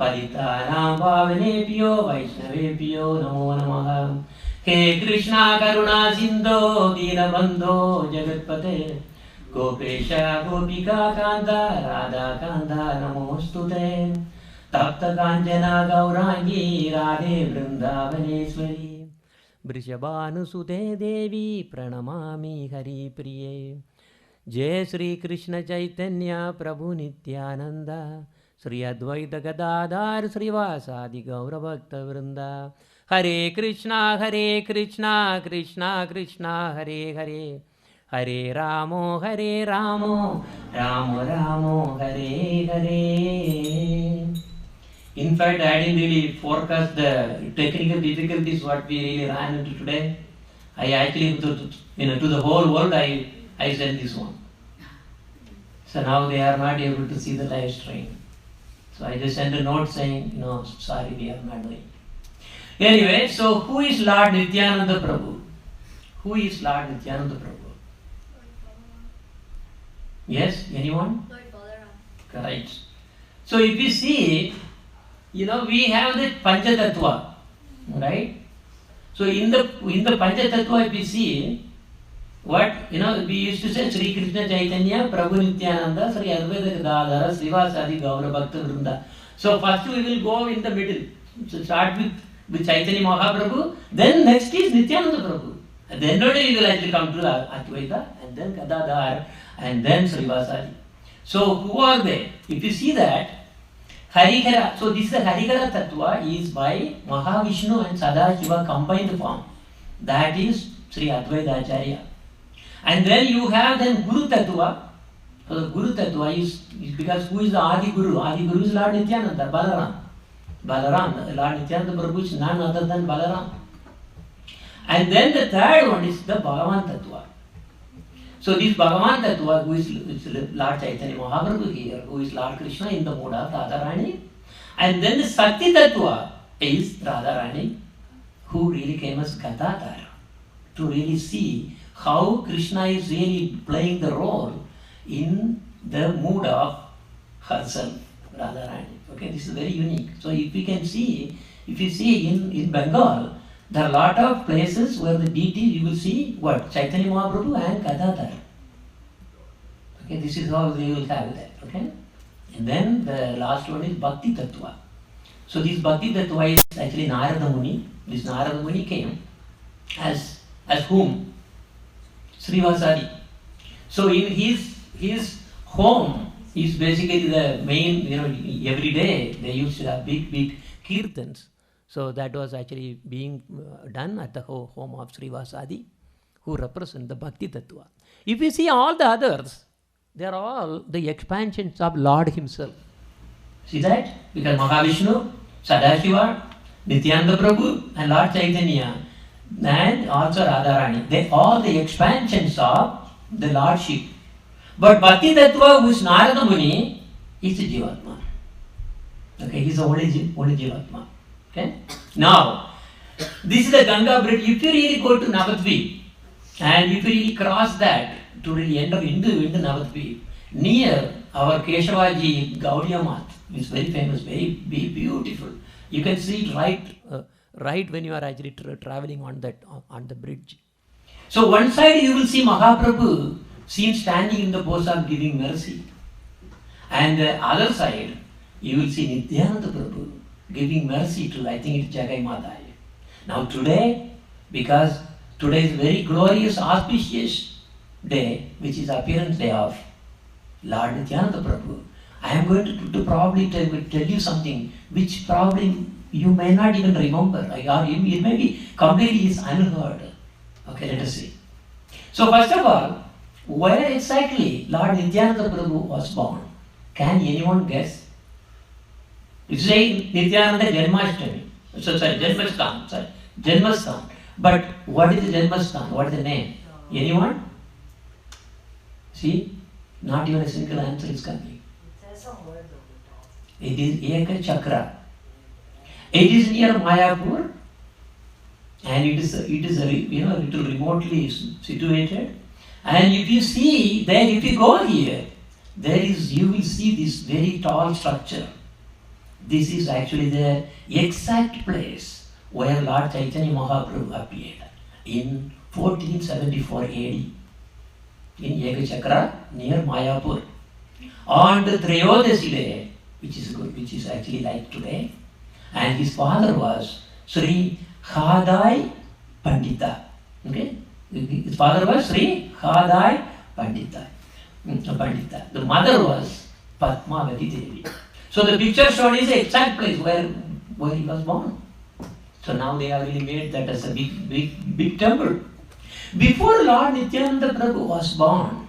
Paditanam Pavanebhyo Vaishnavebhyo Namo Namaha. He Krishna Karuna Sindho Dinabandho Jagatpate Gopesha Gopika Kanta Radha Kanta Namostute Tapta Kanjana Gaurangi Radhe Vrindavaneshwari Brishabhanusute Devi Pranamami Hari Priye. Jai Sri Krishna Chaitanya Prabhu Nityananda Sri Advaita Gadadhar Srivasadi Gaura Bhakta Vrinda. Hare Krishna Krishna Krishna Hare Hare Hare Ramo Ramo Ramo Hare Hare. In fact, I didn't really forecast the technical difficulties what we really ran into today. I actually, to the whole world, I sent this one. So now they are not able to see the live stream. So I just sent a note saying, no, sorry, we are not doing. Anyway, so who is Lord Nityananda Prabhu? Who is Lord Nityananda Prabhu? Yes, anyone? Lord Balaram. Correct. So if you see, we have the Panchatattva, right? So in the Panchatattva, if you see, what, we used to say Sri Krishna Chaitanya, Prabhu Nityananda, Sri Advaita Gadadhara, Srivasadi Gaura Bhakta Vrinda. So first we will go in the middle. So start with Chaitanya Mahaprabhu, then next is Nityananda Prabhu. And then only we will actually come to Advaita, and then Gadadhara, and then Srivasadi. So who are they? If you see that, Harihara, so this is the Harihara Tattva is by Mahavishnu and Sadashiva combined form. That is Sri Advaita Acharya. And then you have then Guru Tattva. So the Guru Tattva is because who is the Adi Guru? Adi Guru is Lord Nityananda, Balaram, Lord Nityananda Prabhu is none other than Balaram. And then the third one is the Bhagavan Tattva. So this Bhagavan Tattva, who is Lord Chaitanya Mahaprabhu here, who is Lord Krishna in the mood of Radharani. And then the Sakti Tattva is Radharani, who really came as Gadadhar, to really see how Krishna is really playing the role in the mood of herself, Radharani. Okay, this is very unique. So if you see in Bengal, there are a lot of places where the deities, you will see what? Chaitanya Mahaprabhu and Gadadhar. Okay, this is how they will have that. Okay, and then the last one is Bhakti Tattva. So this Bhakti Tattva is actually Narada Muni. This Narada Muni came as whom? Srivasadi. So in his home is basically the main, every day they used to have big kirtans. So that was actually being done at the home of Srivasadi, who represent the Bhakti Tattva. If you see all the others, they are all the expansions of Lord himself. See that? Because Mahavishnu, Sadashiva, Nityananda Prabhu and Lord Chaitanya and also Radharani, they all the expansions of the Lordship. But Bhakti Tattva, who is Narada Muni, is a Jivatma. Okay, he is the only Jivatma. Okay? Now, this is the Ganga bridge. If you really go to Navadvip and if you really cross that to really enter into Navadvip, near our Keshavaji Gaudiya Math, is very famous, very beautiful. You can see it right when you are actually traveling on the bridge. So one side you will see Mahaprabhu seen standing in the pose of giving mercy, and the other side you will see Nityananda Prabhu giving mercy to, I think it's Jagai Madai. Now today, because today is very glorious, auspicious day, which is appearance day of Lord Nityananda Prabhu, I am going to probably tell you something which probably you may not even remember, or it may be completely is unheard. Okay, let us see. So first of all, where exactly Lord Nityananda Prabhu was born? Can anyone guess? You say Nityananda Janmashtami. Janmastan. But what is the Janmastan? What is the name? Anyone? See? Not even a single answer is coming. It is Eka Chakra. It is near Mayapur, and it is little remotely situated. And if you see, then if you go here, you will see this very tall structure. This is actually the exact place where Lord Chaitanya Mahaprabhu appeared in 1474 AD in Chakra near Mayapur. On the Trayodasi day, which is actually like today, and his father was Sri Khadai Pandita. Okay? His father was Sri Khadai Pandita. The mother was Padmavati Devi. So the picture shown is the exact place where he was born. So now they have really made that as a big temple. Before Lord Nityananda Prabhu was born,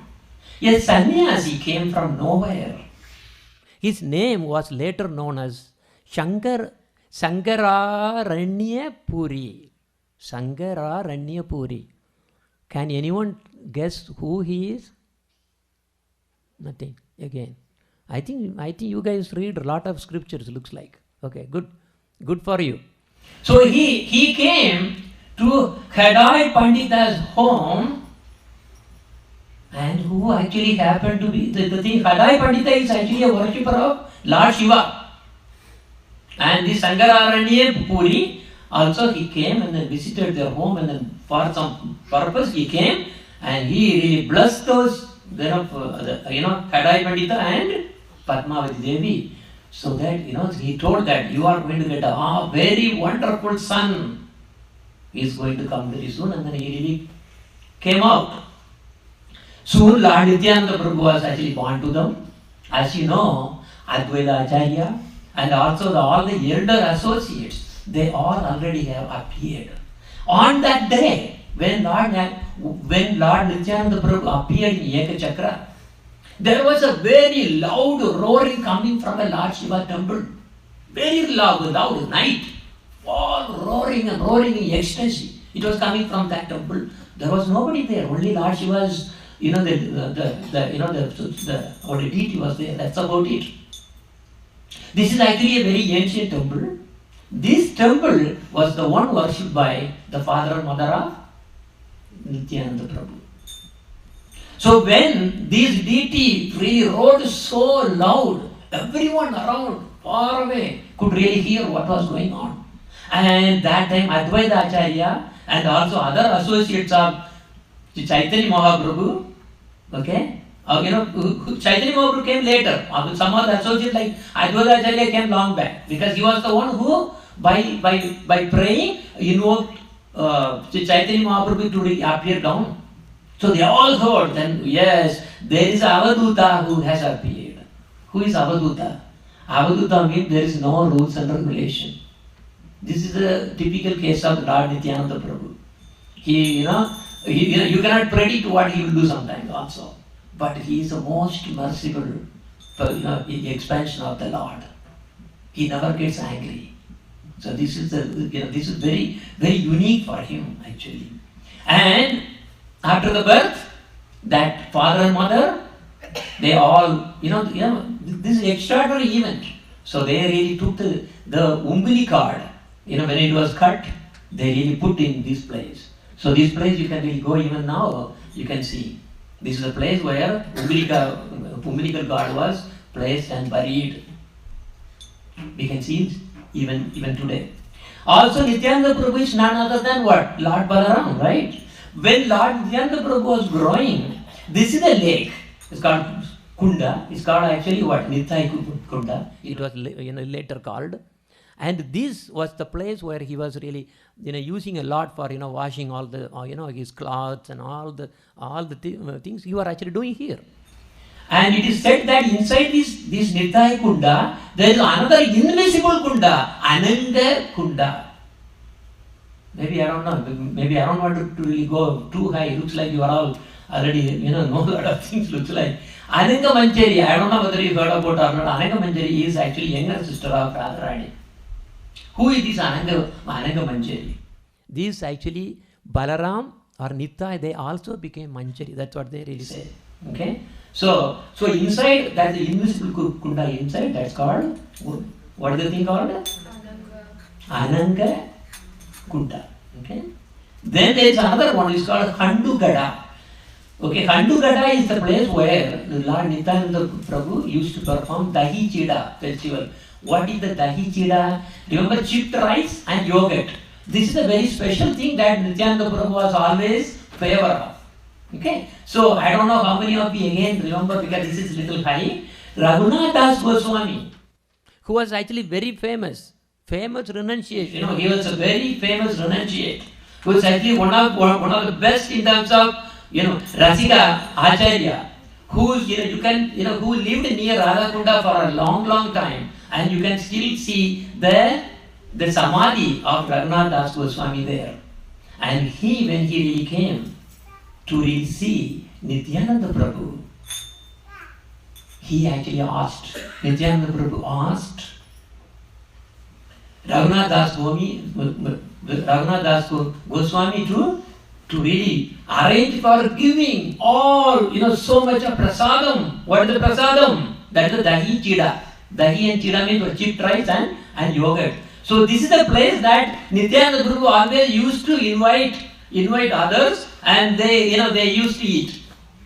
a sannyasi came from nowhere. His name was later known as Sangararanya Puri. Sangararanya Puri. Can anyone guess who he is? Nothing. Again. I think you guys read a lot of scriptures, looks like. Okay, good. Good for you. So he came to Khadai Pandita's home, and who actually happened to be the thing. Khadai Pandita is actually a worshipper of Lord Shiva. And this Sangararanya Puri also, he came and then visited their home, and then for some purpose he came and he really blessed those Khadai Pandita and Padmavati Devi, so that he told that you are going to get a very wonderful son. He is going to come very soon, and then he really came out. Soon Lord Nityananda Prabhu was actually born to them. As you know, Advaita Acharya and also all the elder associates, they all already have appeared. On that day, when Lord Nityananda Prabhu appeared in Chakra, there was a very loud roaring coming from the Lord Shiva temple. Very loud night. All roaring and roaring in ecstasy. It was coming from that temple. There was nobody there. Only Lord Shiva's, the deity was there. That's about it. This is actually a very ancient temple. This temple was the one worshipped by the father and mother of Nityananda Prabhu. So when this deity really roared so loud, everyone around, far away, could really hear what was going on. And that time Advaita Acharya and also other associates of Chaitanya Mahaprabhu, okay, Chaitanya Mahaprabhu came later. Some of the associates like Advaita Acharya came long back, because he was the one who, by praying, invoked Chaitanya Mahaprabhu to appear down. So they all heard, then yes, there is Avaduta who has appeared. Who is Avaduta? Avaduta means there is no rules and regulation. This is a typical case of Lord Nityananda Prabhu. You cannot predict what he will do sometimes also. But he is the most merciful expansion of the Lord. He never gets angry. So this is very, very unique for him actually. And after the birth, that father and mother, they all, this is an extraordinary event. So they really took the umbilical, when it was cut, they really put in this place. So this place you can really go even now, you can see. This is a place where umbilical god was placed and buried. We can see it even today. Also Nityananda Prabhu is none other than what? Lord Balaram, right? When Lord Nityananda Prabhu was growing, this is a lake. It's called Kunda. It's called actually what? Nitai Kunda. It was later called. And this was the place where he was really using a lot for washing all the his clothes and all the things you are actually doing here. And it is said that inside this Nitai Kunda, there is another invisible Kunda, Ananga Kunda. Maybe I don't know. Maybe I don't want to really go too high. It looks like you are all already know a lot of things. Looks like Ananga Manjari. I don't know whether you heard about or not. Ananga Manjari is actually younger sister of Radharani. Who is this Ananga Manjari? These actually Balaram or Nitai, they also became Manjari. That's what they really say. Okay. So inside, that's the invisible Kunda inside. That's called, what is the thing called? Ananga Kunda. Okay. Then there is another one. It's called Handugada. Okay, Handugada is the place where the Lord Nityananda Prabhu used to perform Dahi Chida festival. What is the Dahi Chida? Remember chipped rice and yogurt. This is a very special thing that Nityananda Prabhu was always favor of. Okay, so I don't know how many of you again remember, because this is little high. Raghunath Das Goswami, who was actually very famous renunciate. He was a very famous renunciate, who was actually one of the best in terms of Rasika Acharya, who who lived near Radhakunda for a long time, and you can still see the samadhi of Raghunath Das Goswami there. And when he really came to really see Nityananda Prabhu, he actually asked, Nityananda Prabhu asked Raghunath Das Goswami to really arrange for giving all, so much of prasadam. What is the prasadam? That is the Dahi Chida. Dahi and Chida means chipped rice and yogurt. So this is the place that Nityananda Prabhu always used to invite others, and they used to eat.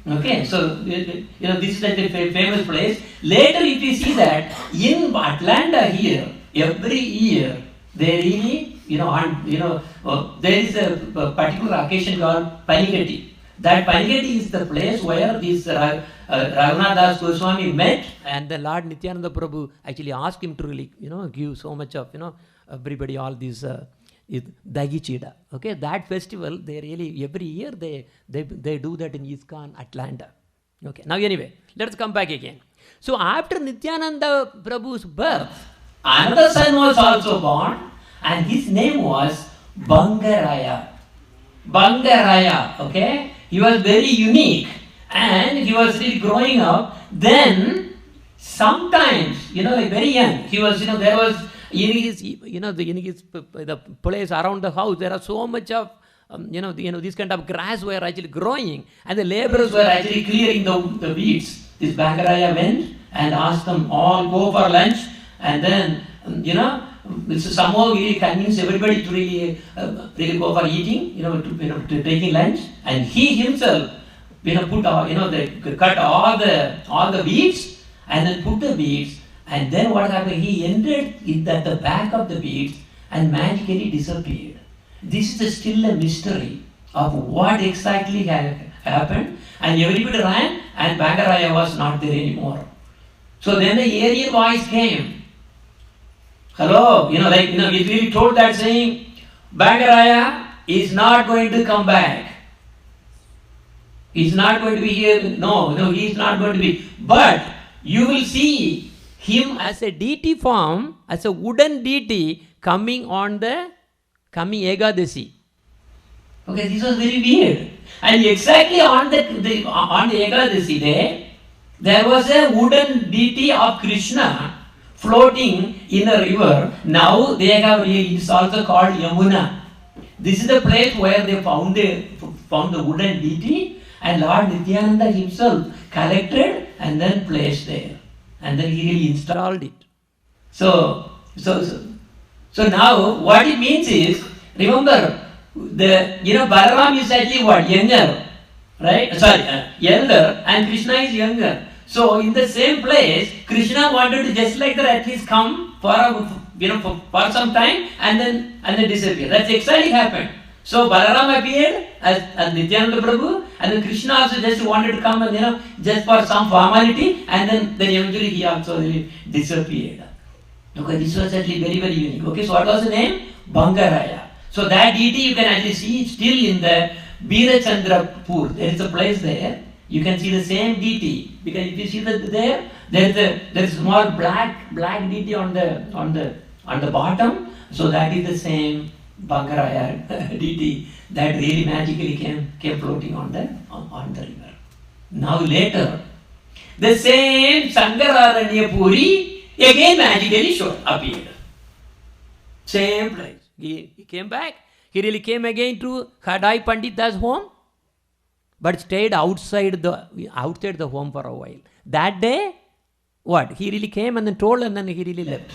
Okay, so this is the famous place. Later, if you see that in Atlanta here, every year they really there is a particular occasion called Panikati. That Panikati is the place where this Raghunath Das Goswami met, and the Lord Nityananda Prabhu actually asked him to really give so much of everybody all these Dahi Chida. Okay, that festival they really every year they do that in ISKCON Atlanta. Okay, now anyway, let's come back again. So after Nityananda Prabhu's birth, another son was also born, and his name was Bangaraya. Okay, he was very unique, and he was really growing up. Then sometimes, like very young, he was, there was in his, the place around the house, there are so much of, this kind of grass were actually growing, and the laborers were actually clearing the weeds. This Bangaraya went and asked them all go for lunch, and then, somehow he really convinced everybody to really go for eating, to taking lunch, and he himself, cut all the weeds, and then put the weeds. And then what happened? He entered at the back of the beads and magically disappeared. This is still a mystery of what exactly happened. And everybody ran, and Bangaraya was not there anymore. So then the alien voice came. Hello, we really told that saying, Bangaraya is not going to come back. He's not going to be here. No, he's not going to be. But you will see him as a deity form, as a wooden deity coming Ekadasi. Okay, this was very weird. And exactly on the Ekadasi day, there was a wooden deity of Krishna floating in a river. Now it's also called Yamuna. This is the place where they found the wooden deity, and Lord Nityananda himself collected and then placed there. And then he really installed it. So now what it means is, remember, Balaram is actually what? Younger, right? Elder, and Krishna is younger. So in the same place, Krishna wanted to just like that at least come for some time and then disappear. That's exactly happened. So Balaram appeared as Nityananda Prabhu, and then Krishna also just wanted to come and just for some formality, and then eventually he also really disappeared. Okay, this was actually very, very unique. Okay, so what was the name? Bangaraya. So that deity you can actually see still in the Birachandrapur. There is a place there. You can see the same deity, because if you see that there is a small black deity on the bottom. So that is the same Bangaraya deity that really magically came floating on the river. Now later, the same Sankararanya Puri again magically appeared. Same place. He came back. He really came again to Khadai Pandita's home, but stayed outside the home for a while. That day, what? He really came and then told, and then he really left.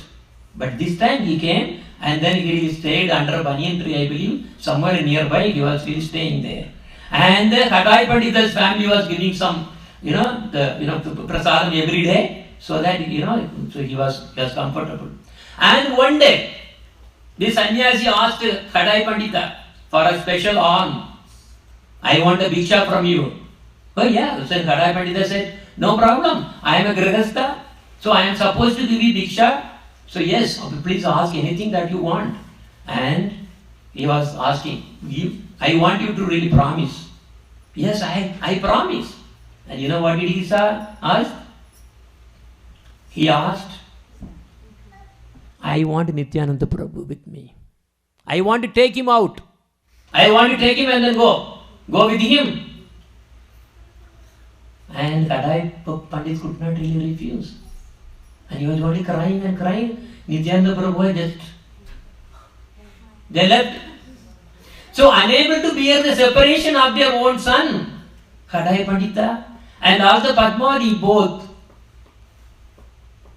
But this time he came, and then he really stayed under a banyan tree, I believe, somewhere nearby. He was really staying there. And the Kadai Pandita's family was giving some, the prasadam every day, so that, so he was comfortable. And one day, this sannyasi asked Kadai Pandita for a special alms. I want a bhiksha from you. Oh yeah, so Kadai Pandita said, no problem, I am a grihastha, so I am supposed to give you bhiksha. So yes, please ask anything that you want. And he was asking, I want you to really promise. Yes, I promise. And you know what did he ask? He asked, I want Nityananda Prabhu with me. I want to take him out. I want to take him and then go. Go with him. And Kadai Pandit could not really refuse. And he was only crying and crying. Nityananda Prabhu they left. So unable to bear the separation of their own son, Kadai Pandita and also Padmavati both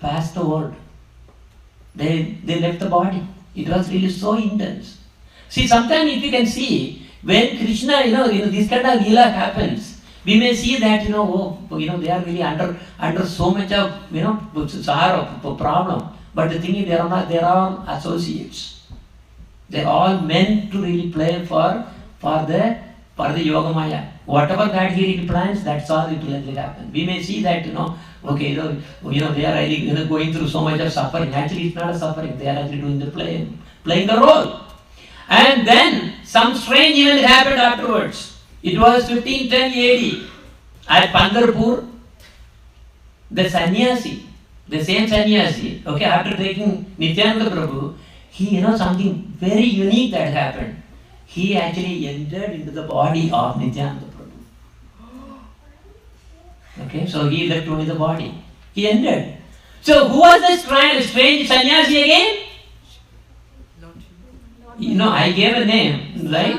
passed the world. They left the body. It was really so intense. See, sometimes if you can see, when Krishna, this kind of lila happens, we may see that, they are really under so much of, sorrow, problem. But the thing is, they are all associates. They are all meant to really play for the Yogamaya. Whatever that he really plans, that's all it will happen. We may see that, they are really going through so much of suffering. Actually, it's not a suffering. They are actually doing the playing the role. And then some strange event happened afterwards. It was 1510 AD at Pandharpur. The sannyasi, the same sannyasi, after taking Nityananda Prabhu, he, something very unique that happened. He actually entered into the body of Nityananda Prabhu. So he left only the body. He entered. So who was the strange sannyasi again? I gave a name, right?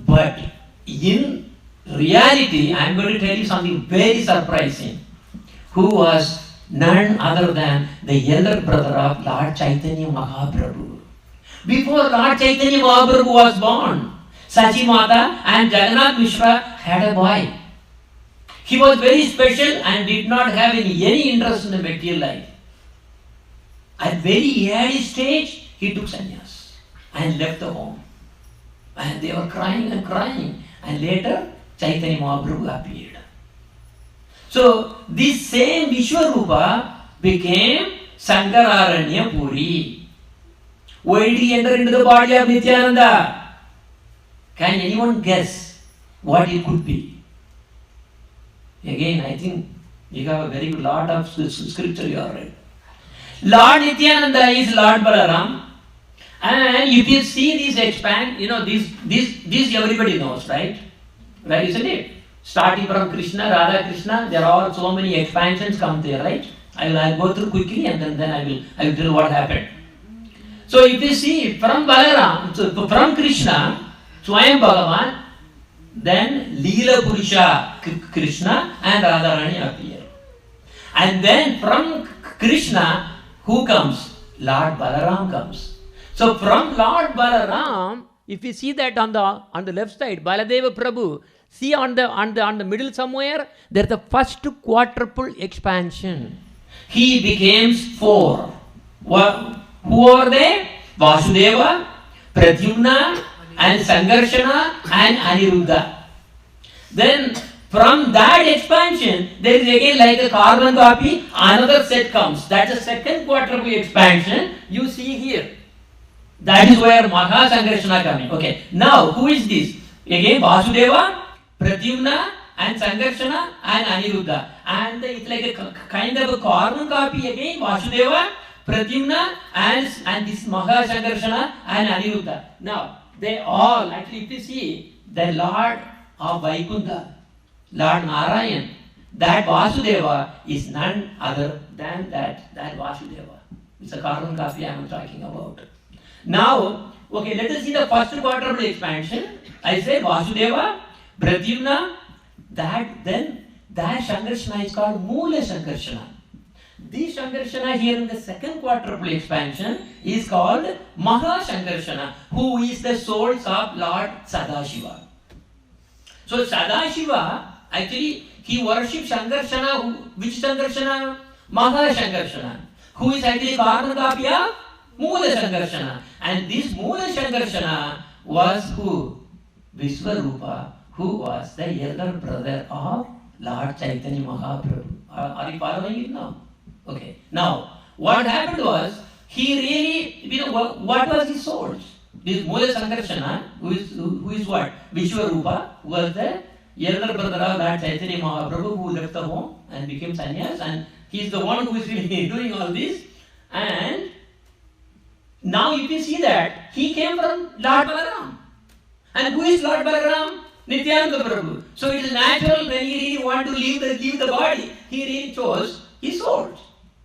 But in reality, I am going to tell you something very surprising. Who was none other than the elder brother of Lord Chaitanya Mahaprabhu. Before Lord Chaitanya Mahaprabhu was born, Sachi Mata and Jagannath Mishra had a boy. He was very special and did not have any interest in the material life. At very early stage, he took sannyas and left the home. And they were crying and crying. And later, Chaitanya Mahaprabhu appeared. So, this same Vishwarupa became Sankararanya Puri. Why did he enter into the body of Nityananda? Can anyone guess what it could be? Again, I think you have a very good lot of scripture you have read. Lord Nityananda is Lord Balaram. And if you see this expand, this everybody knows, right? Right, isn't it? Starting from Krishna, Radha Krishna, there are all so many expansions come there, right? I'll go through quickly and then I will tell what happened. So if you see from Balaram, from Krishna, Swayam Bhagavan, then Leela Purusha Krishna and Radharani appear. And then from Krishna, who comes? Lord Balaram comes. So from Lord Balaram, if you see that on the left side, Baladeva Prabhu, see on the middle somewhere, there's the first quadruple expansion. He becomes 4. Who are they? Vasudeva, Pradyumna, and Sangarshana, and Aniruddha. Then from that expansion, there is again like a carbon copy, another set comes. That's the second quadruple expansion you see here. That is where Maha Sangarshana coming. Okay, now who is this? Again Vasudeva, Pradyumna, and Sangarshana, and Aniruddha. And it's like a kind of a carbon copy again, Vasudeva, Pradyumna, and this Maha Sangarshana and Aniruddha. Now, they all, actually if you see, the Lord of Vaikuntha, Lord Narayan, that Vasudeva is none other than that Vasudeva. It's a carbon copy I am talking about. Now, okay, let us see the first quadruple expansion. I said Vasudeva, Pradyumna, that Sangarshana is called Mula Sangarshana. This Sangarshana here in the second quadruple expansion is called Maha Sangarshana, who is the souls of Lord Sadashiva. So Sadashiva, actually, he worships Shankarshana. Which Shankarshana? Maha Shankarshana. Who is actually Karnakapya? Moola Shankarshana. And this Moola Shankarshana was who? Vishwarupa, who was the elder brother of Lord Chaitanya Mahaprabhu. Are you following it now? Okay. Now, what happened was, he really, what was his source? This Moola Sankarshana, who is what? Vishwarupa, was the elder brother of Lord Chaitanya Mahaprabhu, who left the home and became sannyas, and he is the one who is really doing all this. And now you can see that he came from Lord Balaram. And who is Lord Balaram? Nityananda Prabhu. So it is natural when he really want to leave the body, he really chose his soul.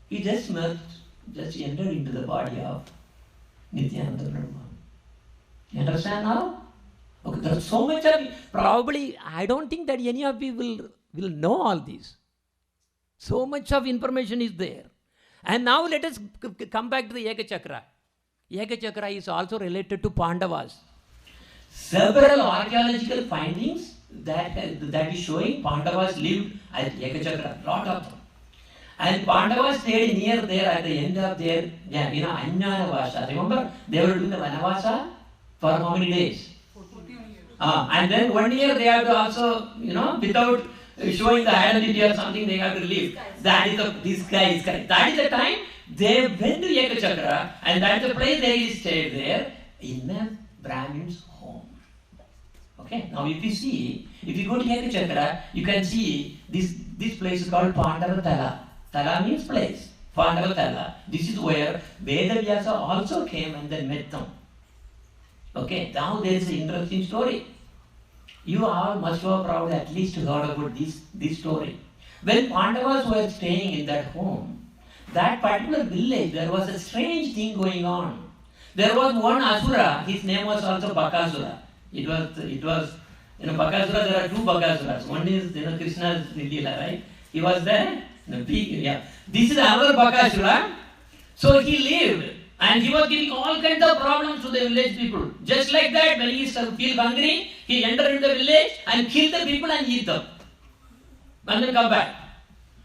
He just entered into the body of Nityananda Prabhu. You understand now? Okay, there's so much of it. Probably, I don't think that any of you will know all this. So much of information is there. And now let us come back to the Eka Chakra. Eka Chakra is also related to Pandavas. Several archaeological findings that is showing Pandavas lived at Eka Chakra, lot of them. And Pandavas stayed near there at the end of their, Anyana. Remember, they were doing the Vanavasa for how many days? 14 years. And then 1 year they have to also, without showing the identity or something, they have to leave. That is this guy is correct. That is the time they went to Eka Chakra, and that is the place they stayed there in a Brahmin's home. Okay, now if you go to Eka Chakra, you can see this place is called Pandavatala. Tala means place. Pandavatala. This is where Vedavyasa also came and then met them. Okay, now there is an interesting story. You all must have probably at least heard about this story. When Pandavas were staying in that home, that particular village, there was a strange thing going on. There was one Asura, his name was also Bakasura. It was, Bakasura, there are two Bakasuras. One is, Krishna's Leela, right? He was there. This is another Bakasura. So he lived, and he was giving all kinds of problems to the village people. Just like that, when he feels hungry, he entered into the village and killed the people and eat them. And then come back.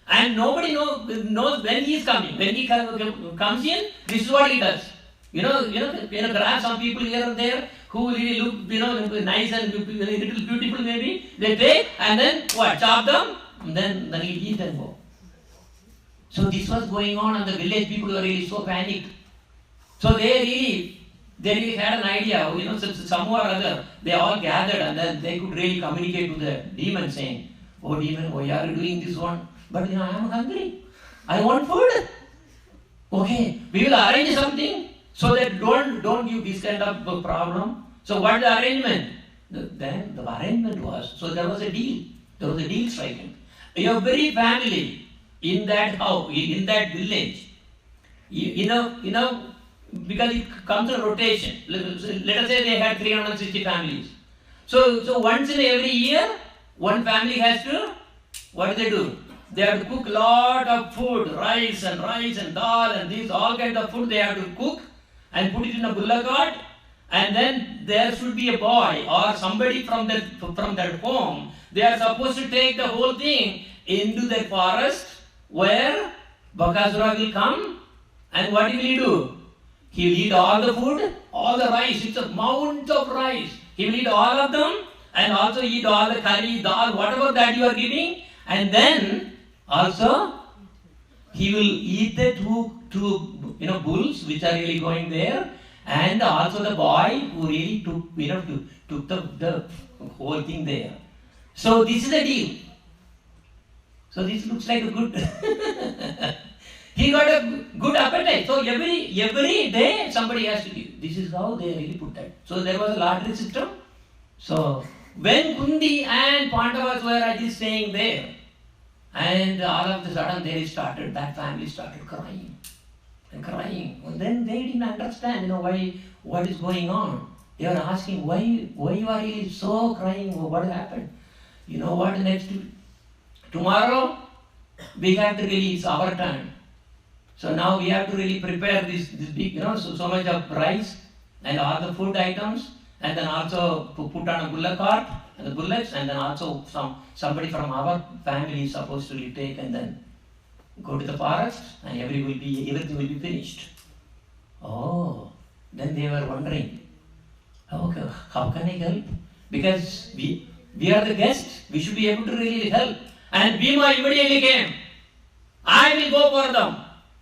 And nobody knows when he is coming. When he comes in, this is what he does. There are some people here and there who really look, nice and little beautiful maybe. They take and then what? Chop them, and then he eat and go. So this was going on, and the village people were really so panicked. So they really had an idea, some or other, they all gathered, and then they could really communicate to the demon saying, "Oh demon, why are you doing this one? But I am hungry. I want food. Okay, we will arrange something so that don't give this kind of problem." So what the arrangement? Then the arrangement was, so there was a deal. There was a deal stricken. Every family in that house, in that village, because it comes in rotation. Let us say they had 360 families. So once in every year, one family has to, what do? They have to cook a lot of food, rice and dal and these, all kinds of food they have to cook and put it in a bullock cart, and then there should be a boy or somebody from that home. They are supposed to take the whole thing into the forest where Bakasura will come, and what will he do? He will eat all the food, all the rice. It's a mount of rice. He will eat all of them and also eat all the curry, dal, whatever that you are giving, and then also he will eat the two bulls which are really going there, and also the boy who really took the whole thing there. So this is the deal. So this looks like a good. He got a good appetite. So every day somebody has to give. This is how they really put that. So there was a lottery system. So when Kundi and Pandavas were actually staying there, and all of a sudden that family started crying. And crying. And then they didn't understand, what is going on. They were asking, why you are really so crying? What happened? You know what, next tomorrow we have to release our turn. So now we have to really prepare this big, so much of rice and all the food items, and then also put on a bullock cart and the bullets, and then also somebody from our family is supposed to take and then go to the forest, and everything will be finished. Oh, then they were wondering, okay, how can I help? Because we are the guests, we should be able to really help. And Bhima immediately came. I will go for them.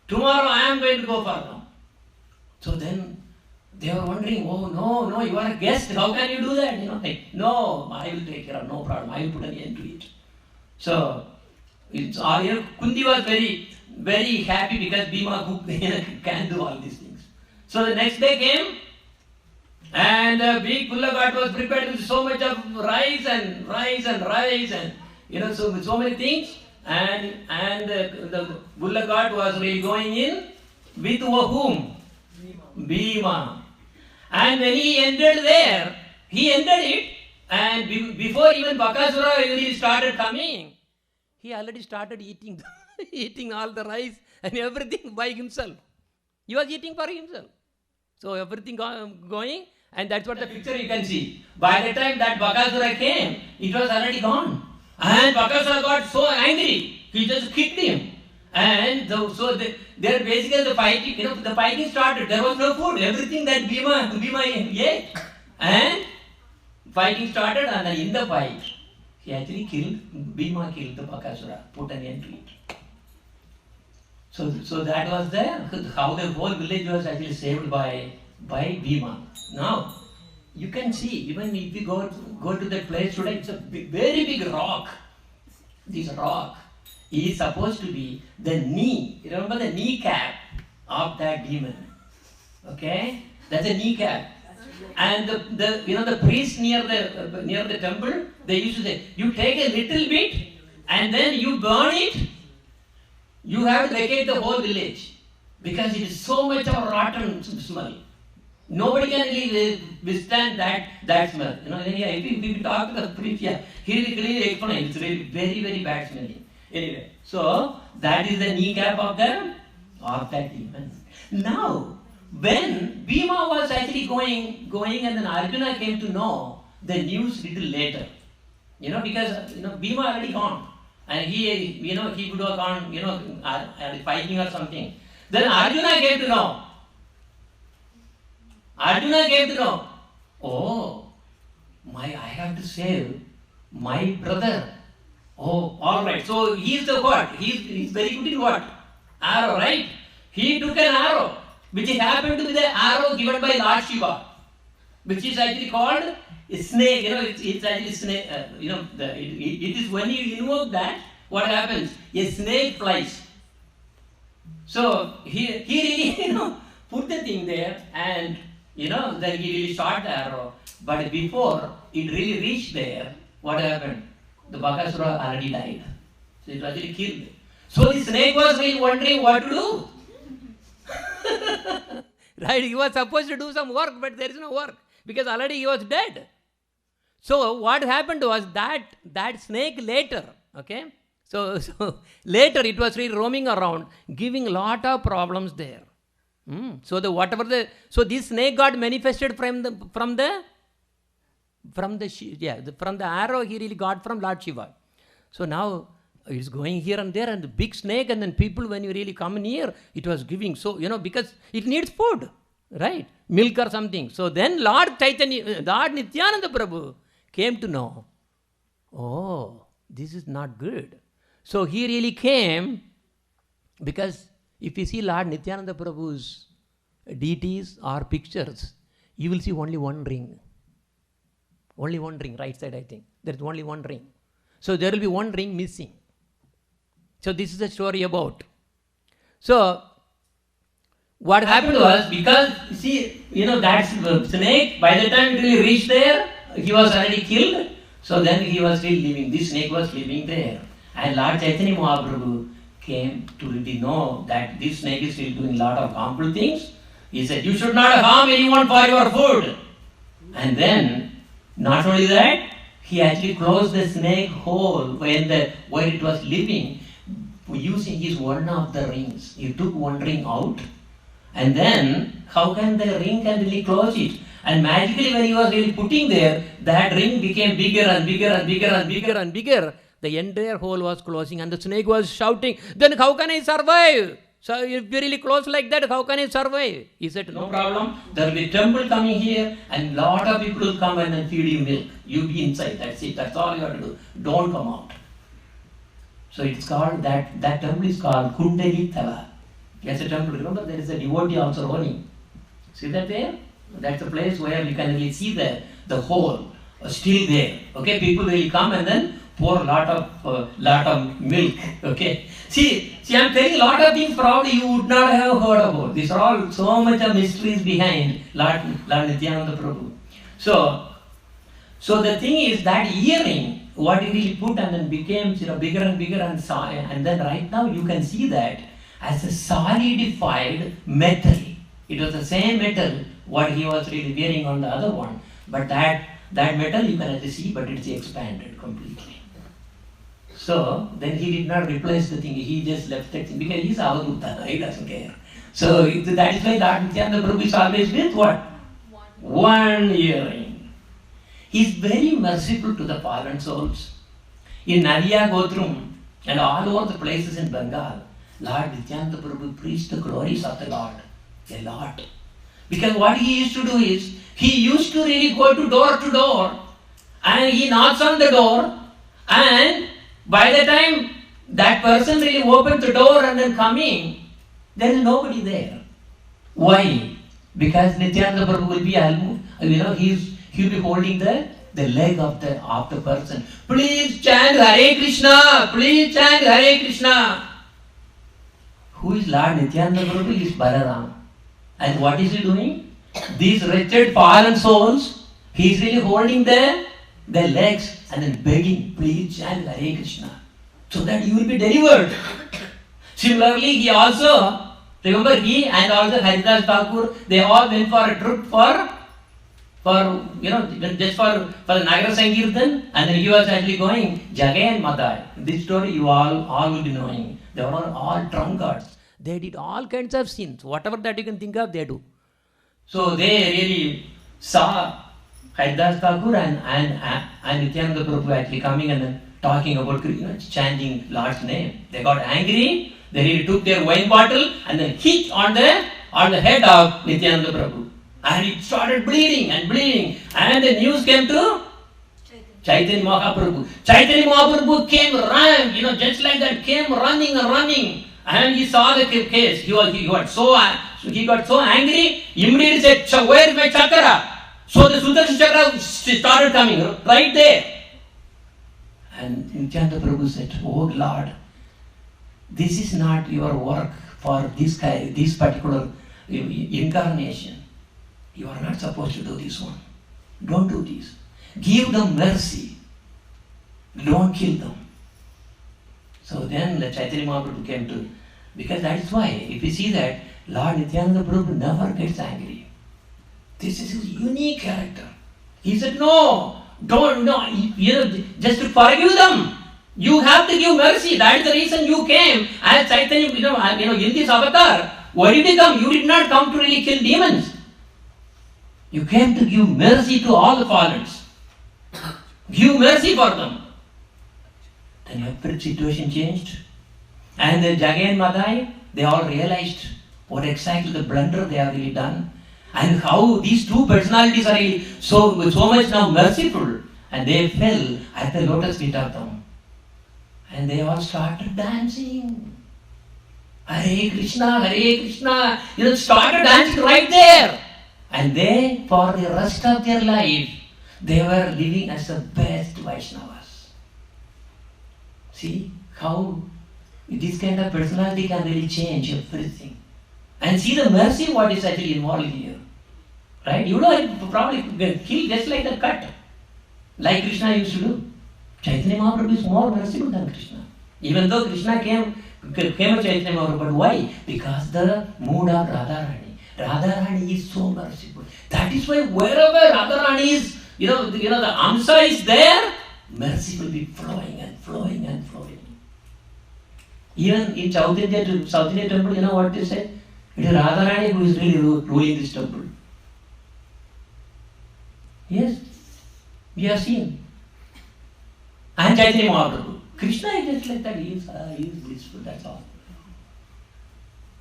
Tomorrow I am going to go for them. So then they were wondering, oh no, you are a guest. How can you do that? No, I will take care of, no problem. I will put an end to it. So Kundi was very, very happy because Bhima can do all these things. So the next day came, and a big pulla god was prepared with so much of rice and so many things. And the bulla god was really going in with whom? Bhima. And when he entered there, he entered it, and before even Bakasura really started coming, he already started eating eating all the rice and everything by himself. He was eating for himself. So everything going, and that's what the picture you can see. By the time that Bakasura came, it was already gone. And Bakasura got so angry, he just kicked him. And there basically the fighting started. There was no food. Everything that Bhima ate. And fighting started, and in the fight, he actually Bhima killed the Bakasura, put an end to it. So that was how the whole village was actually saved by Bhima. Now, you can see, even if you go to that place today, it's a very big rock. This rock is supposed to be the knee. Remember the kneecap of that demon. Okay? That's a kneecap. And the priests near the temple, they used to say, you take a little bit and then you burn it. You have to vacate the whole village because it is so much of a rotten smell. Nobody can really withstand that smell. If we talk to the priest, he will clearly explain. It's really very, very bad smelling. Anyway, so that is the kneecap of that demon. Now, when Bhima was actually going, and then Arjuna came to know the news little later. Because Bhima already gone, and he would have gone, fighting or something. Then Arjuna came to know. Oh, I have to save my brother. Oh, all right. So he's the what? He's very good in what? Arrow, right? He took an arrow, which happened to be the arrow given by Lord Shiva, which is actually called a snake. It's actually snake. It is when you invoke that, what happens? A snake flies. So he really, put the thing there, and then he really shot the arrow. But before it really reached there, what happened? The Bakasura already died. So it was actually killed. So the snake was really wondering what to do. Right? He was supposed to do some work, but there is no work because already he was dead. So what happened was that snake later, okay? So later it was really roaming around, giving a lot of problems there. So this snake got manifested from the arrow he really got from Lord Shiva. So now it's going here and there, and the big snake, and then people, when you really come near, it was giving. So, because it needs food, right? Milk or something. So then Lord Nityananda Prabhu came to know, oh, this is not good. So he really came, because if you see Lord Nityananda Prabhu's deities or pictures, you will see only one ring. Only one ring, right side I think. There is only one ring. So there will be one ring missing. So this is the story about. So what happened was, because that snake, by the time it really reached there, he was already killed. So then he was still living. This snake was living there. And Lord Chaitanya Mahaprabhu came to really know that this snake is still doing a lot of harmful things. He said, you should not harm anyone for your food. And then, not only that, he actually closed the snake hole where it was living, using his one of the rings. He took one ring out, and then how can the ring can really close it? And magically when he was really putting there, that ring became bigger and bigger and bigger and bigger and bigger. The entire hole was closing and the snake was shouting, then how can I survive? So if you really close like that, how can I survive? He said, no problem. There will be a temple coming here and lot of people will come and feed you milk. You be inside. That's it. That's all you have to do. Don't come out. So it's called, that temple is called Kunda. That's a temple. Remember, there is a devotee also running. See that there? That's the place where you can really see the hole still there. Okay, people will come and then pour a lot of milk. Okay. See, I'm telling a lot of things probably you would not have heard about. These are all so much of mysteries behind Lord Nityananda Prabhu. So the thing is that earring, what he really put and then became bigger and bigger and then right now you can see that as a solidified metal. It was the same metal what he was really wearing on the other one, but that metal you can actually see, but it's expanded completely. So then he did not replace the thing, he just left that thing because he's Avaduta, he doesn't care. So that is why Lord Nityananda Prabhu is always with what? One earring. He's very merciful to the fallen souls. In Nadia Gotrum and all over the places in Bengal, Lord Nityananda Prabhu preached the glories of the Lord a lot. Because what he used to do is, he used to really go to door and he knocks on the door, and by the time that person really opens the door and then coming, there is nobody there. Why? Because Nityananda Prabhu will be he'll be holding the leg of the person. Please chant Hare Krishna, please chant Hare Krishna. Who is Lord Nityananda Prabhu? Is Balaram. And what is he doing? These wretched fallen souls, he is really holding their legs and then begging, please chant Hare Krishna, so that you will be delivered. Similarly, he also, remember he and also Haridas Thakur, they all went for a trip just for the Nagara Sankirtan, and then he was actually going Jagai and Madai. This story you all will be knowing. They were all drunkards. They did all kinds of sins. Whatever that you can think of, they do. So they really saw Haridas Thakur and Nityananda Prabhu actually coming and then talking about, chanting Lord's name. They got angry. They really took their wine bottle and then hit on the head of Nityananda Prabhu. And it started bleeding. And the news came to Chaitanya Mahaprabhu. Chaitanya Mahaprabhu came running, just like that, came running. And he saw the case. He got so angry, immediately said, where is my chakra? So the Sudarshan chakra started coming right there. And Nityananda Prabhu said, oh Lord, this is not your work for this particular incarnation. You are not supposed to do this one. Don't do this. Give them mercy. Don't kill them. So then the Chaitanya Mahaprabhu came to, because that is why, if you see that, Lord Nityananda Prabhu never gets angry. This is his unique character. He said, just to forgive them. You have to give mercy. That is the reason you came as Chaitanya, in this avatar. Why did you come? You did not come to really kill demons. You came to give mercy to all the fallens. Give mercy for them. Then every situation changed. And the Jagai and Madai, they all realized what exactly the blunder they have really done. And how these two personalities are really so much now merciful. And they fell at the lotus feet of them. And they all started dancing. Hare Krishna, Hare Krishna. Started dancing right there. And they, for the rest of their life, they were living as the best Vaishnavas. See how this kind of personality can really change everything. And see the mercy what is actually involved here. Right? Probably get killed just like the cut. Like Krishna used to do. Chaitanya Mahaprabhu is more merciful than Krishna. Even though Krishna came to Chaitanya Mahaprabhu, but why? Because the mood of Radharani. Radharani is so merciful. That is why wherever Radharani is, the Amsa is there, mercy will be flowing and flowing and flowing. Even in South India temple, what they say? It is Radharani who is really ruling this temple. Yes, we have seen. And Chaitanya Mahaprabhu. Krishna is just like that. He is blissful, that's all.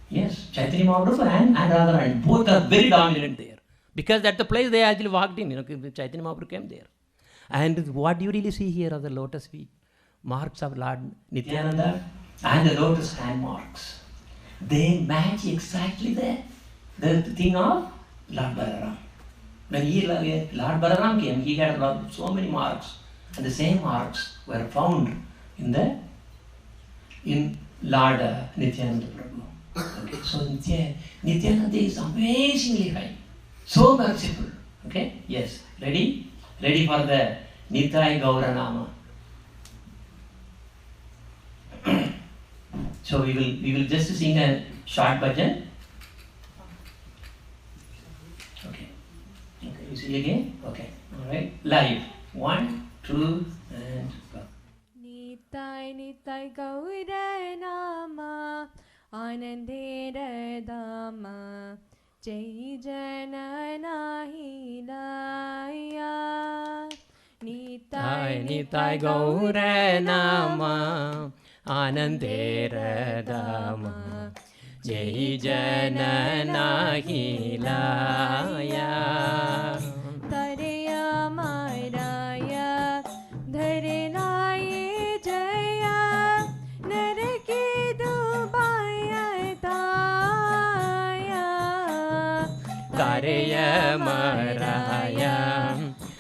Yes, Chaitanya Mahaprabhu and Radharani, both are very dominant there. Because that's the place they actually walked in. Chaitanya Mahaprabhu came there. And what do you really see here are the lotus feet, marks of Lord Nityananda, and the lotus hand marks. They match exactly the thing of Lord Balaram. When Lord Balaram came, he had so many marks. And the same marks were found in Lord Nityananda Prabhu. Okay, so Nityananda is amazingly high, so merciful. Okay, yes, ready for the Nitai Gaura Nama. So we will just sing a short bhajan. Okay, you see again. Okay, all right, live. 1, 2, and go. Nitai Nitai Gaura Nama Anandera Dama Jai Janana Hilaya Nitai Nitai Gaura Nama Anandera Dama Jai Janana Hilaya Tareya Maraya Dharenaye Jaya Narake Dubaya Taya Tareya Maraya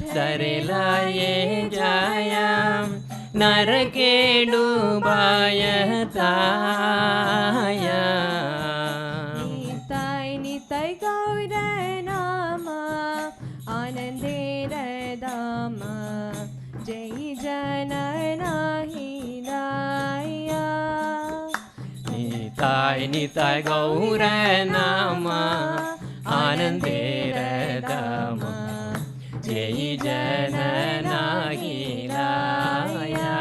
Dharelaye Jaya Narake Dubaya Taya Nitai Nitai Gaura Nama Anandera Dama Jai Janana Hilaya Nitai Nitai Gaura Nama Anandera Dama Jai Janana Hilaya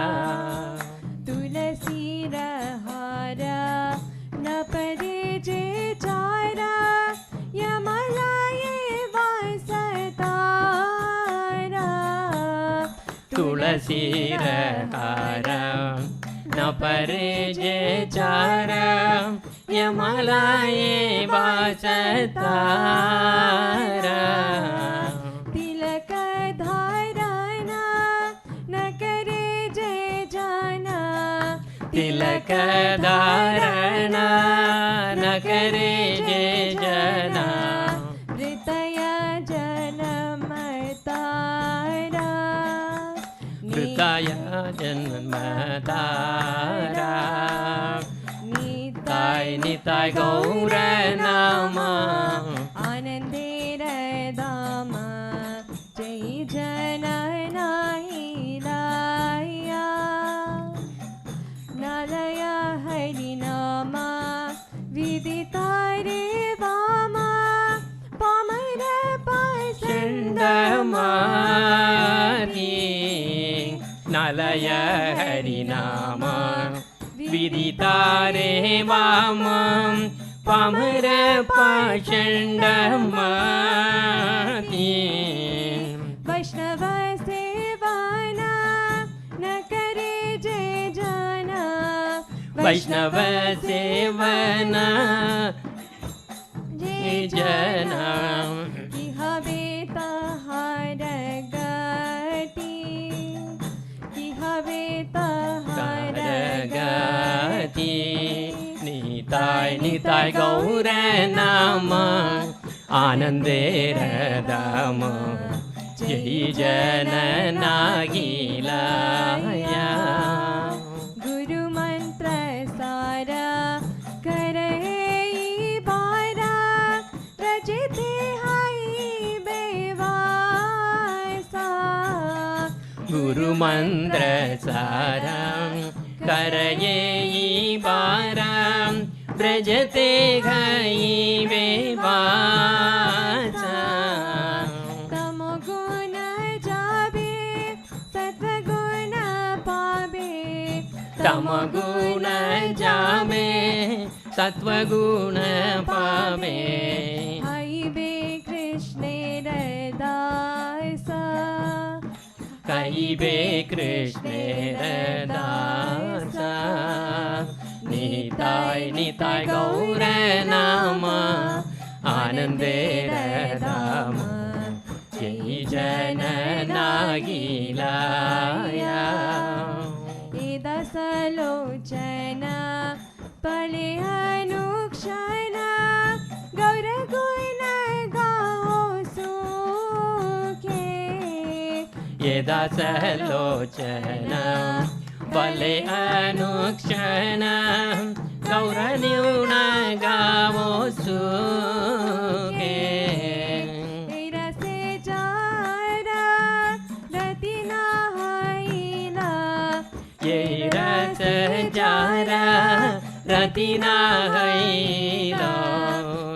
Tulasi Rahara Napare Je Chara Yamalaye Vasatara Tulasi Rahara Napare Je Chara Yamalaye Vasatara तिलक धारणा न करे जे जना हृदया जन्म तारा हृदया जन्म तारा निताय निताय गौर नामा आनंदेर धाम जय जनना हिलाया Nalaya Harinama Viditare Vama Pamara Pasandamani Nalaya Harinama Viditare Vama Pamara Pasandamani Vaishnava Sevana Nakare Jai Jana Vaishnava Sevana Jai Jana Kihaveta Haragati Kihaveta Haragati Nitai Nitai Gaura Nama Anandera Dama Jai Janana Hilaya Guru Mantra Sara Kare Bara Rajite Hai Bevasa Guru Mantra Sara Kare Bara Rajite Hai Bevasa Tamaguna jame satvaguna pame Hai be Krishna Radasa गाइबे कृष्णेर दास निताय निताय गौर नाम आनन्देर धाम जय जन नागिलाया दसलोचन पले अनुक्षण गौर गुण गाओ सुखे ये दासलोचन पले अनुक्षण गौर न्यून गावो सुखे रसे जारा रतिना हैला ये रस जारा रतिना हैला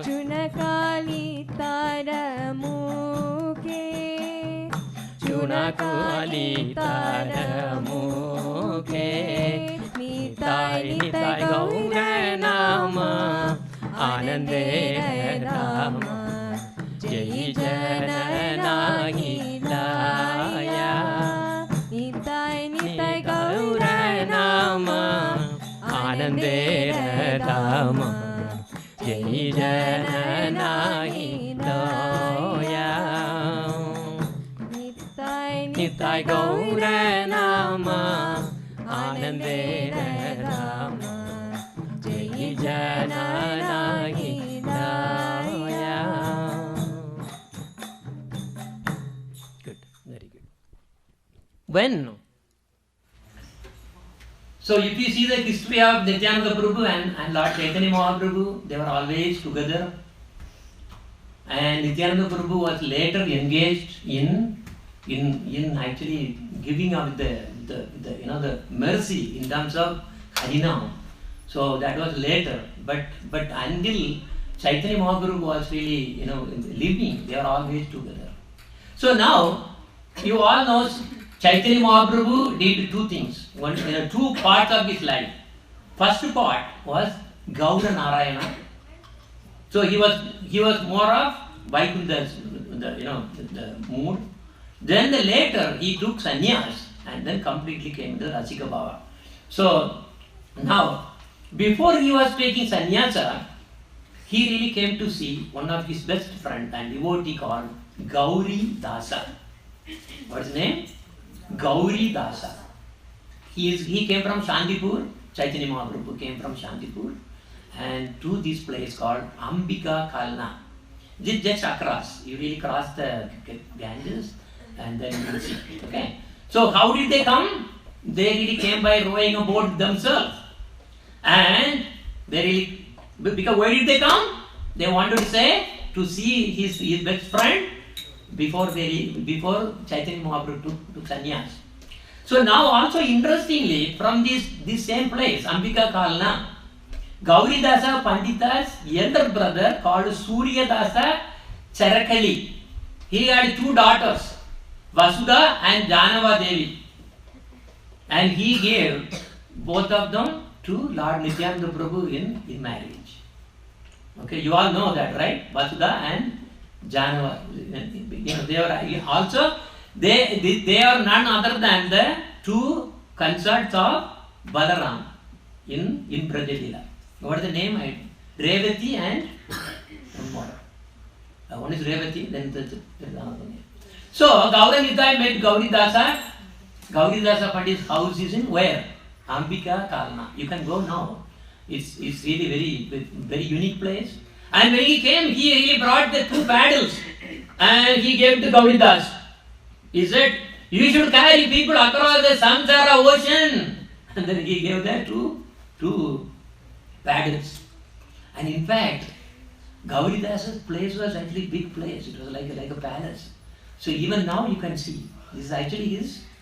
चुनकाली तार मुखे चुनकाली तार मुखे निताय निताय गौर नाम आनन्देर धाम जय जन नागिलाया निताय निताय गौर नाम आनन्देर धाम जय जन नागिलाया निताय गौर नाम आनन्देर धाम जय जन नागिलाया. Good, very good. When? So if you see the history of Nityananda Prabhu and Lord Chaitanya Mahaprabhu, they were always together. And Nityananda Prabhu was later engaged in actually giving up the mercy in terms of Harinam. So that was later. But until Chaitanya Mahaprabhu was really living, they were always together. So now you all know Chaitanya Mahaprabhu did two things. One, two parts of his life. First part was Gaura Narayana. So he was more of Vaikunta's the mood. Then later he took sannyas and then completely came to Rasika Bhava. So now before he was taking sannyasa, he really came to see one of his best friend and devotee called Gauri Dasa. What's his name? Gauri Dasa. He came from Shantipur. Chaitanya Mahaprabhu came from Shantipur and to this place called Ambika Kalna. Just Chakras. You really cross the Ganges and then you will see. Okay. So how did they come? They really came by rowing a boat themselves. And they really, because where did they come? They wanted to see his best friend before Chaitanya Mahaprabhu took sannyas. So now also interestingly, from this same place, Ambika Kalna, Gauri Dasa Pandita's elder brother called Surya Dasa Charakali. He had two daughters, Vasudha and Janava Devi. And he gave both of them to Lord Nityananda Prabhu in marriage. Okay, you all know that, right? Vasudha and Janava. They are also they are none other than the two consorts of Balaram in Brajadila. What is the name? Revati and one more. One is Revati, then there is another name. So Gaura Nitai met Gauri Dasa. Gauri Dasa Pandit's house is in where? Ambika Kalna. You can go now. It's really very unique place. And when he came, he really brought the two paddles and he gave to Gauri Das. He said, you should carry people across the Samsara ocean. And then he gave that two paddles. And in fact, Gauri Das's place was actually a big place. It was like a palace. So even now you can see, this is actually